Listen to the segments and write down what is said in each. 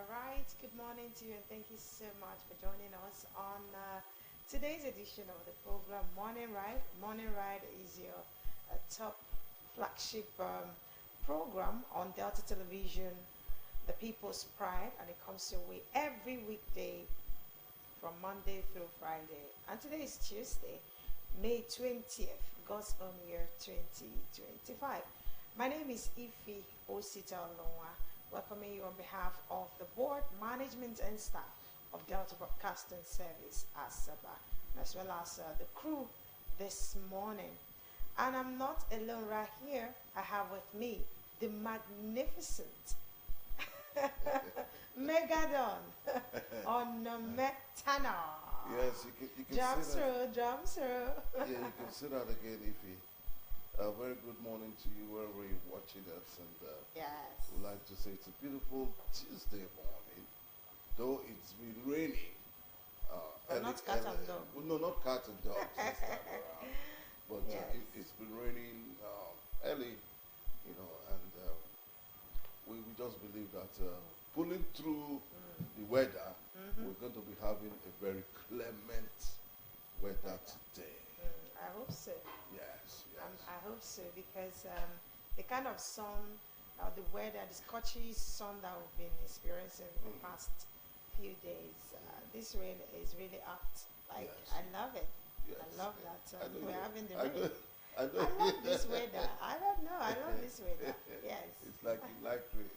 All right, good morning to you, and thank you so much for joining us on today's edition of the program Morning Ride. Morning Ride is your top flagship program on Delta Television, the People's Pride, and it comes your way every weekday from Monday through Friday. And today is Tuesday, May 20th, God's own year 2025. My name is Ifi Osita Olonwa, welcoming you on behalf of the board, management, and staff of Delta Broadcasting Service, ASABA, as well as the crew this morning. And I'm not alone right here. I have with me the magnificent Megadon on Metana. Yes, you can Jump say that. through, jump through. Yeah, you can say that again, Ify. A very good morning to you wherever you're watching us, and Yes. we'd like to say it's a beautiful Tuesday morning, though it's been raining. But not cat and dog. Well, no, not cat and dog this time around. But Yes. it's been raining early, and we just believe that pulling through the weather, we're going to be having a very clement weather today. I hope so. Yes. I hope so because the kind of sun, the weather, the scorchy sun that we've been experiencing in the past few days, this rain is really apt. Like, Yes. I love it. Yes. I love that I know we're you- having the I rain. know. I know. I love this weather. I don't know. I love this weather. Yes. It's like you like rain.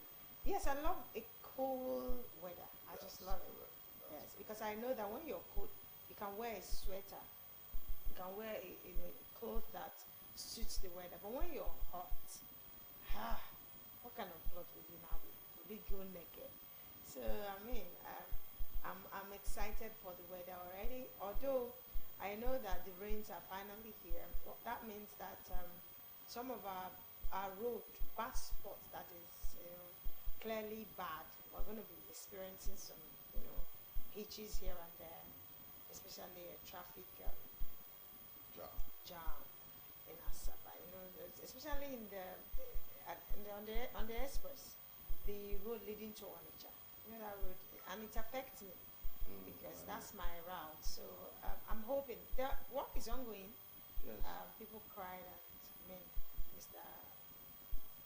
Yes, I love a cool weather. I just love it. Yes, because I know that when you're cold, you can wear a sweater. You can wear a cloth that suits the weather. But when you're hot, what kind of cloth will you now be? Will you go naked? So I mean, I'm excited for the weather already. Although I know that the rains are finally here. Well, that means that some of our road bad spots that is clearly bad. We're going to be experiencing some hitches here and there, especially a traffic jam in Asaba. Especially on the express, the road leading to Onitsha. That road, and it affects me because that's my route. So I'm hoping the work is ongoing. Yes. People cried at Mr.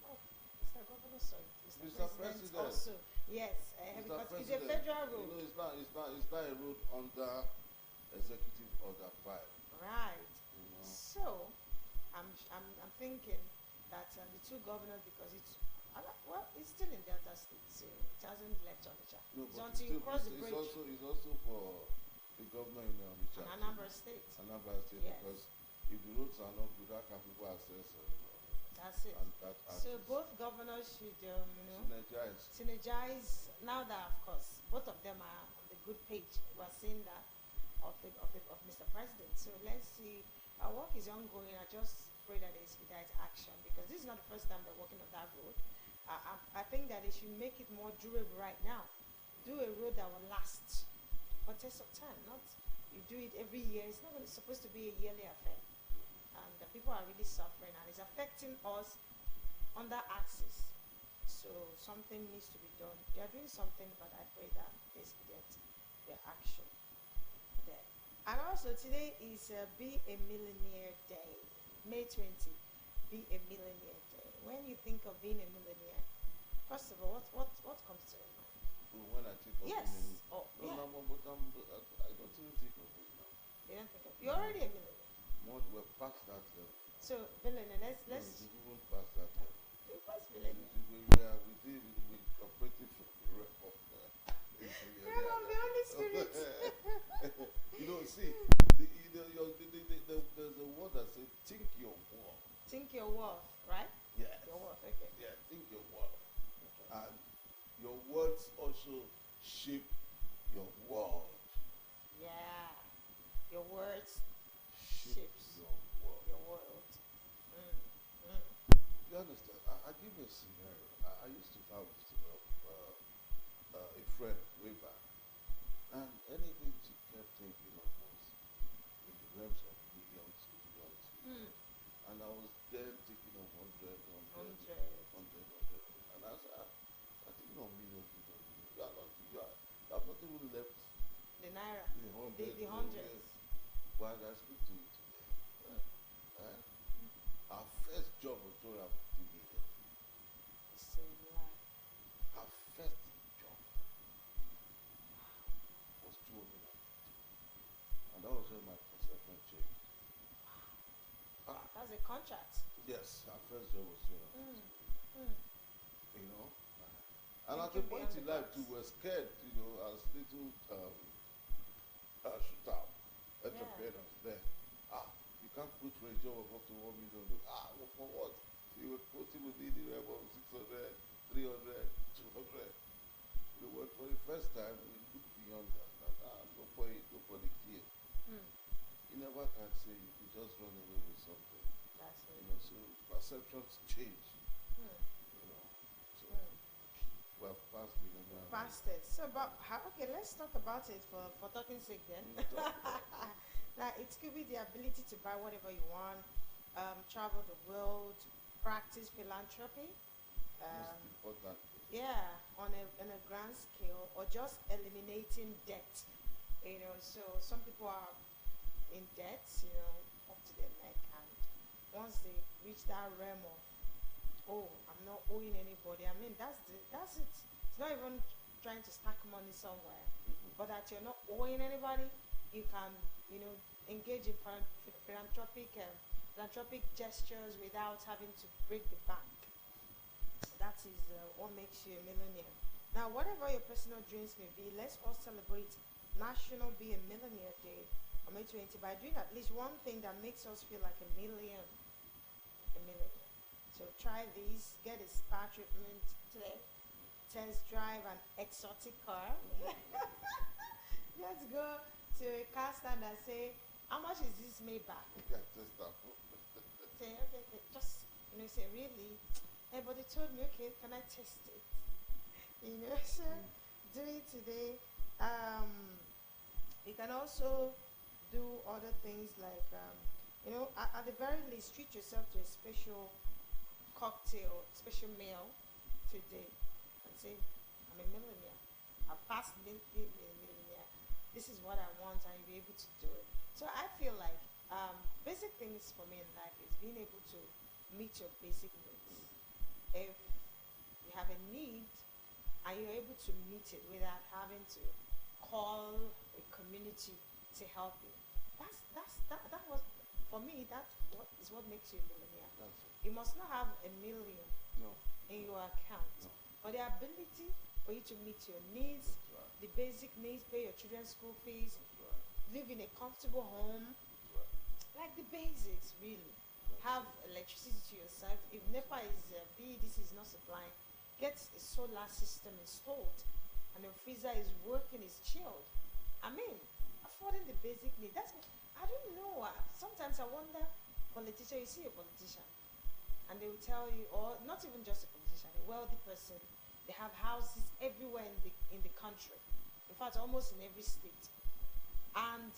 Oh, Mr. Governor, sorry, Mr. President. also. Yes, Mr. because it's a President, federal road. It's not a road under executive order 5. Right. You know. So, I'm thinking that the two governors, because it's still in Delta State, so it hasn't left Onitsha. No, It's but until you cross the it's bridge also for the governor in Onitsha. in Anambra State. Anambra State, Yes. because if the roads are not good, how can people access That's it. and that So access? both governors should, Synergize. synergize. Now that, of course, both of them are on the good page. We're seeing that of Mr. President. So let's see. Our work is ongoing. I just pray that they expedite action because this is not the first time they're working on that road. I think that they should make it more durable right now. Do a road that will last for test of time. Not you do it every year. It's not supposed to be a yearly affair. And the people are really suffering, and it's affecting us on that axis. So something needs to be done. They are doing something, but I pray that they expedite their action there. And also today is Be a Millionaire Day, May 20. Be a Millionaire Day. When you think of being a millionaire, first of all, what comes to your mind? When I think of Yes. women, Oh, no, yeah. no, but I don't even think of it now. You don't think of, you're already a millionaire. We're past that level. So millionaire, let's We've even past that level. do first millionaire. We operating from the realm of Realm of the Holy Spirit. See, there's a word that says, think your worth. Think your worth, right? Yes. Your worth, okay. Yeah, think your worth. Okay. And your words also shape your world. Yeah. Your words Shape shapes your world. your world. You understand? I give you a scenario. I used to have a friend way back, and anything she kept thinking of was in the realms of millions. And I was then thinking of 100. Hundred. And I said, I think no millions. You are not naira, the Yes. hundreds. But I speak to you today. Eh? Our first job was 250 million. It's a lie. Our first job was 250. And that was when my perception changed. That's a contract. Yes, our first job was 250. Mm. You know? And at a Thinking point beyond in the life, box. too, we're scared, as little shoot out entrepreneurs there. You can't put for a job of up to 1 million. Well, for what? You were quoting within the realm of 600, 300, 200. For the first time, we look beyond that. Go for it, go for the kill. Mm. You never can say you could just run away with something. That's it. So perceptions change. Mm. So Mm. we have passed the number. Past it. So, okay, let's talk about it for talking sake then. Like, it could be the ability to buy whatever you want, travel the world, practice philanthropy. Most important. Yeah, on a grand scale, or just eliminating debt. So some people are in debt, up to their neck, and once they reach that realm of, oh, I'm not owing anybody. I mean, that's it. It's not even trying to stack money somewhere, but that you're not owing anybody. You can, engage in philanthropic gestures without having to break the bank. That is what makes you a millionaire. Now, whatever your personal dreams may be, let's all celebrate National Be a Millionaire Day on May 20 by doing at least one thing that makes us feel like a millionaire. So try these, get a spa treatment today, test drive an exotic car. Let's go to a car stand and say, how much is this Maybach? You can test that. Say, okay, just, say, really? Everybody told me, okay, can I test it? So do it today. You can also do other things like, at the very least, treat yourself to a special cocktail, special meal today, and say, I'm a millionaire. I've passed being a millionaire. This is what I want, and you'll be able to do it. So I feel like basic things for me in life is being able to meet your basic needs. If you have a need and you're able to meet it without having to call a community to help you, that was, for me, is what makes you a millionaire. That's it. You must not have a million No. in your account, No. but the ability for you to meet your needs, That's right. the basic needs, pay your children's school fees, That's right. live in a comfortable home, That's right. like the basics, really. Have electricity to yourself. If NEPA is this is not supplying, get a solar system installed, and your freezer is working, is chilled. I mean, affording the basic need. I don't know. Sometimes I wonder, you see a politician, and they will tell you, or not even just a politician, a wealthy person, they have houses everywhere in the country. In fact, almost in every state. And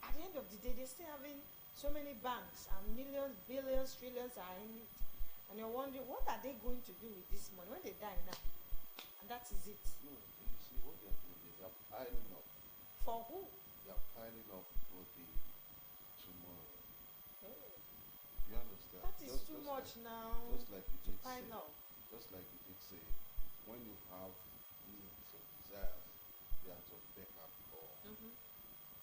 at the end of the day, they're still having so many banks, and millions, billions, trillions are in it. And you're wondering, what are they going to do with this money when they die now? And that is it. No, you see what they're doing, they're piling up. For who? They're piling up for the tomorrow. Hey, You understand? that is too much like, now. Just like you did say. Find out. Just like you did say, when you have needs or desires, they are to back up for. Mm-hmm.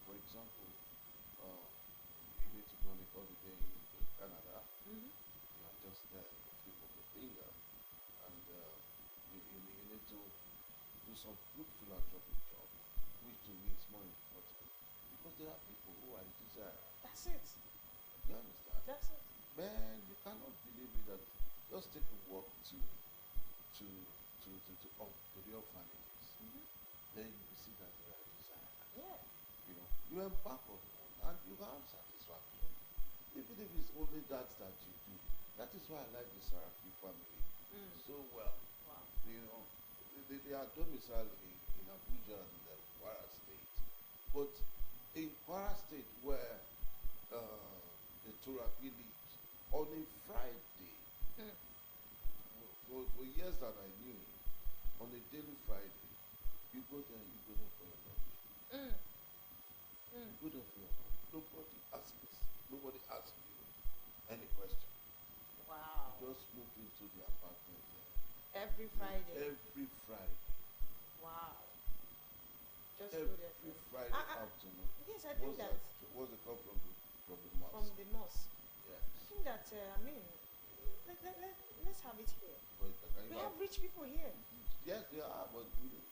For example, you need to go on a holiday in Canada. Mm-hmm. You are just there, a flip of the finger, and you need to do some good philanthropic job, which to me is more important, because there are people who are in desire. That's it. You understand? That's it. Man, you cannot believe it that just take a walk to the orphanages. Mm-hmm. Then you will see that there are desire. Yeah. You embark on one and you have satisfaction. Even if it's only that you do. That is why I like the Saraki family so well. Wow. They are domiciled in Abuja and Kwara State. But in Kwara State, where the Turaki lives, on a Friday, for years that I knew him, on a daily Friday, you go there for your lunch. Mm. Mm. Good of your home. Nobody asks you any question. Wow. You just moved into the apartment Every Friday. every Friday. Wow. Just go there. Every Friday afternoon. Yes, I think that What's the call from the mosque? from the mosque. Yes. I think that let's have it here. But can We you have rich people here. yes, they are, but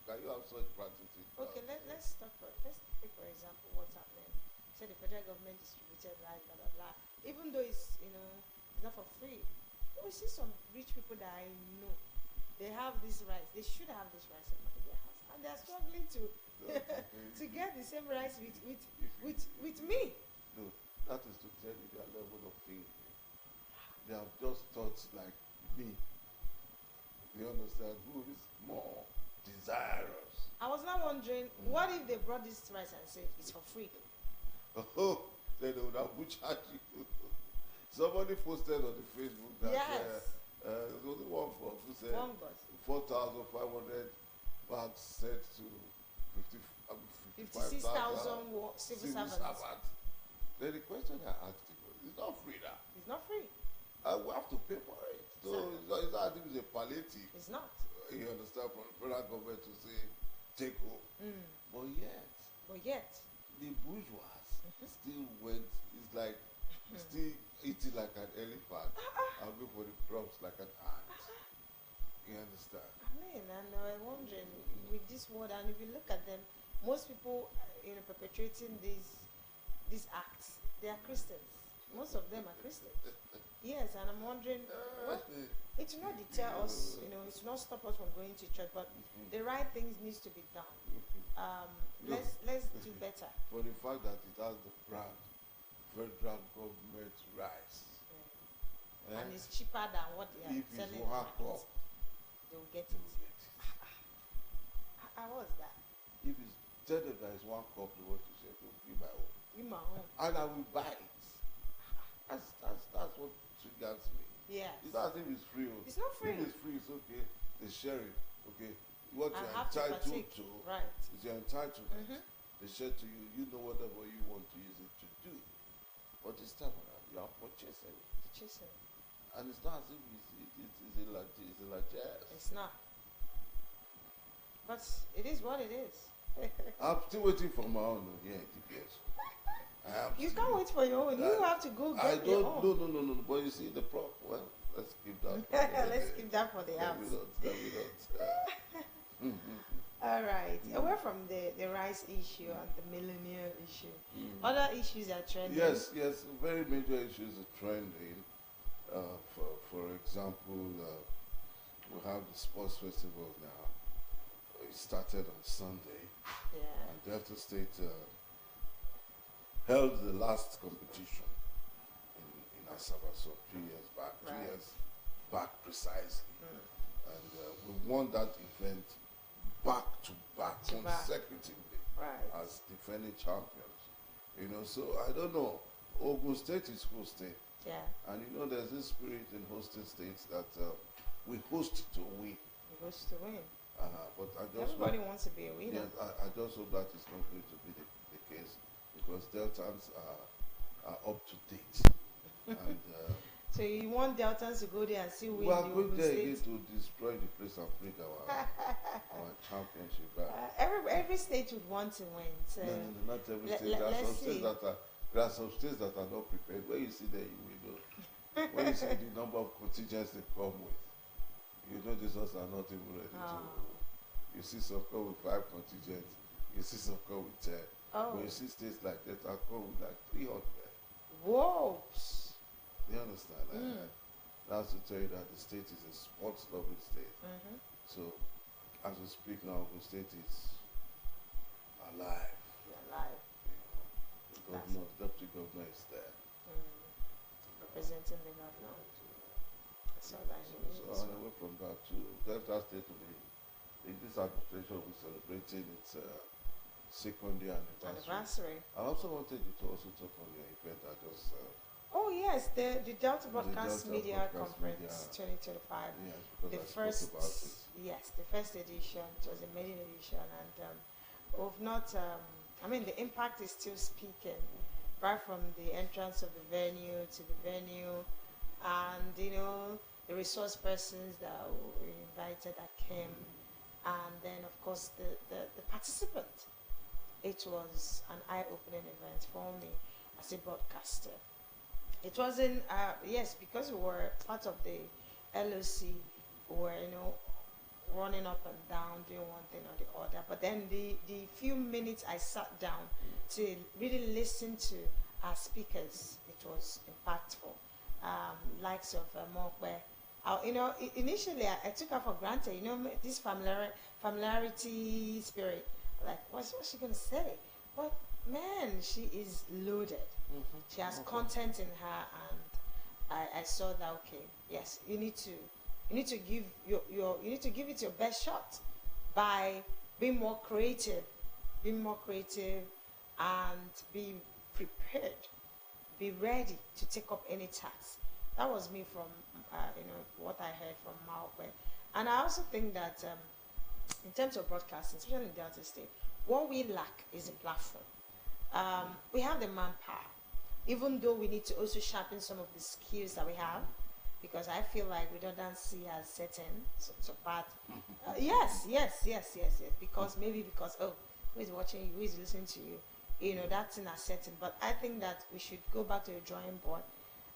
can you have such practices? Okay, let's take for example what's happening. Say the federal government distributed rice, blah blah blah. Even though it's it's not for free. We see some rich people that I know. They have this rice. They should have this rice in their house, and they are struggling to to get the same rice with me. No, that is to tell you their level of thinking. They have just thoughts like me. You understand? Who is more desirous? I was now wondering, what if they brought this rice and said it's for free? Oh, then they would have charged you. Somebody posted on the Facebook that Yes. there's only one boss who said One bus. 4,500 bags sent to 56,000 civil servants. Then the question I asked him was, it's not free now. It's not free. We have to pay for it. So it's not as if it's a palliative. It's not. You understand, from the federal government to say, take home. But yet, the bourgeois still went, it's like, still eating like an elephant and go for the crumbs like an ant. You understand? I mean, and I'm wondering with this word, and if you look at them, most people, perpetrating these acts, they are Christians. Most of them are Christians. Yes, and I'm wondering, it will not deter us, it will not stop us from going to church, but the right things needs to be done. Let's do better. For the fact that it has the brand, federal government rice. And it's cheaper than what they are If selling. it's 1 cup, they will get it. How was that? if it's tell them that it's 1 cup, they want to say, don't be my own. In my home. And I will buy it. That's what triggers me. Yeah. It's not as if it's free. It's not free. If it's free, it's okay. They share it. Okay. What I you're have to entitled partake. to Right. is your entitlement. They share to you. You know whatever you want to use it to do. But this time around, you are purchasing it. Chasing. And it's not as if it's a largesse. It's not. But it is what it is. I'm still waiting for my own. Yeah, DPS. You can't wait for your own. You have to go I get your don't. own. No. But you see the problem. Well, let's keep that. Let's keep that for the Then apps. we don't. All right. Away from the rice issue and the millennial issue, other issues are trending. Yes. Very major issues are trending. For example, we have the sports festival now. It started on Sunday, Yeah. and Delta State held the last competition in Asaba, so 2 years back, Right. 2 years back precisely, and we won that event back to back consecutively Right. as defending champions. So I don't know. Ogun State is hosting, Yeah. and there's this spirit in hosting states that we host to win. It goes to win. But I just Everybody hope, wants to be a winner. yes, I just hope that is not going to be the case, because Deltans are up to date. And So you want Deltans to go there and see win we are the going Ogun there State? again to destroy the place and bring our championship back. Every state would want to win. So No, not every let- state. let- There are let's some states see. there are some states that are not prepared. When you see them, you will know. When you see the number of contingents they come with, you know these ones are not even ready. Ah. You see some come with 5 contingents. You see some come with 10. Oh. But you see states like that are come with like 300. Whoa. You understand? That's to tell you that the state is a sports loving state. So, as we speak now, the state is alive. You're alive. The governor, deputy governor is there. Representing the governor. That's all I need. So, and away from that too, Delta State will be, in this administration will be celebrating its second year anniversary. I also wanted you to also talk on your event that just Oh yes, the Delta Broadcast Delta Media Broadcast Conference 2025. yes, because The I first, spoke about it. yes, the first edition. It was a maiden edition, and we've not I mean, the impact is still speaking, right from the entrance of the venue to the venue, and the resource persons that were invited that came, and then of course the participant. It was an eye-opening event for me as a broadcaster. It wasn't yes, because we were part of the LOC, we were running up and down, doing one thing or the other. But then the few minutes I sat down to really listen to our speakers, it was impactful. Likes of Mokwe. Initially I took her for granted, this familiarity spirit. Like, what's she going to say? But man, she is loaded. She has content in her, and I saw that, okay, yes, you need to give you need to give it your best shot by being more creative, and be prepared, be ready to take up any task. That was me from what I heard from Malwe. And I also think that in terms of broadcasting, especially in Delta State, what we lack is a platform. We have the manpower, even though we need to also sharpen some of the skills that we have, because I feel like redundancy has set in. So but yes, because who is watching you, who is listening to you, that thing has set in. But I think that we should go back to the drawing board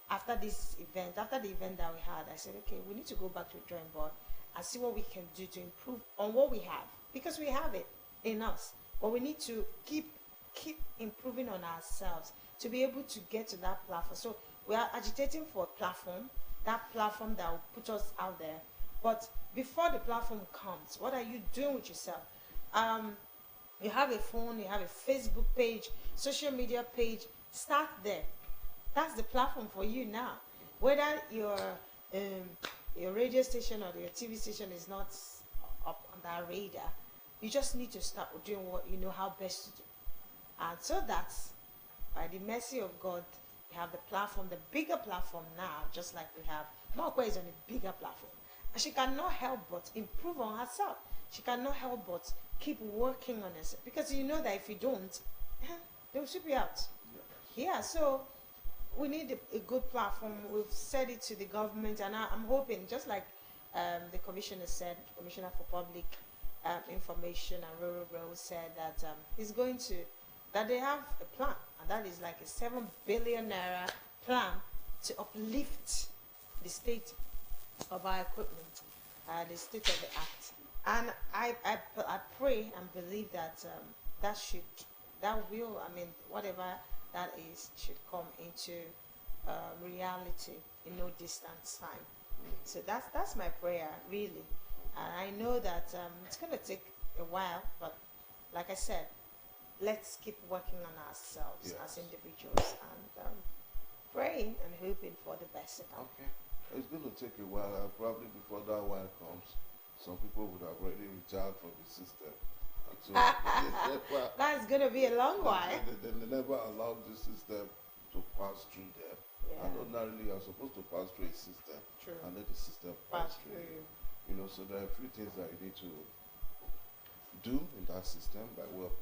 after this event. After the event that we had, I said, okay, we need to go back to the drawing board and see what we can do to improve on what we have, because we have it in us, but we need to keep improving on ourselves to be able to get to that platform. So we are agitating for a platform, that platform that will put us out there. But before the platform comes, what are you doing with yourself? You have a phone, you have a Facebook page, social media page. Start there. That's the platform for you now. Whether your radio station or your TV station is not up on that radar, you just need to start doing what you know how best to do. And so that's, by the mercy of God, we have the platform, the bigger platform now, just like we have. Mokwe is on a bigger platform. And she cannot help but improve on herself. She cannot help but keep working on herself. Because you know that if you don't, they will sweep you out. Yeah, so we need a good platform. We've said it to the government, and I'm hoping, just like the commissioner said, Commissioner for Public Information and Rural Growth said that that they have a plan, and that is like a 7 billion naira plan to uplift the state of our equipment, the state of the art. And I pray and believe that whatever that is should come into reality in no distant time. So that's my prayer, really. And I know that it's going to take a while, but like I said, let's keep working on ourselves as individuals, and praying and hoping for the best. Okay. It's going to take a while, and probably before that while comes, some people would have already retired from the system. And so that's going to be a long while. They never allowed the system to pass through them. Yeah. And ordinarily, you're supposed to pass through a system. True. And let the system pass through you. So there are a few things that you need to do in that system by way of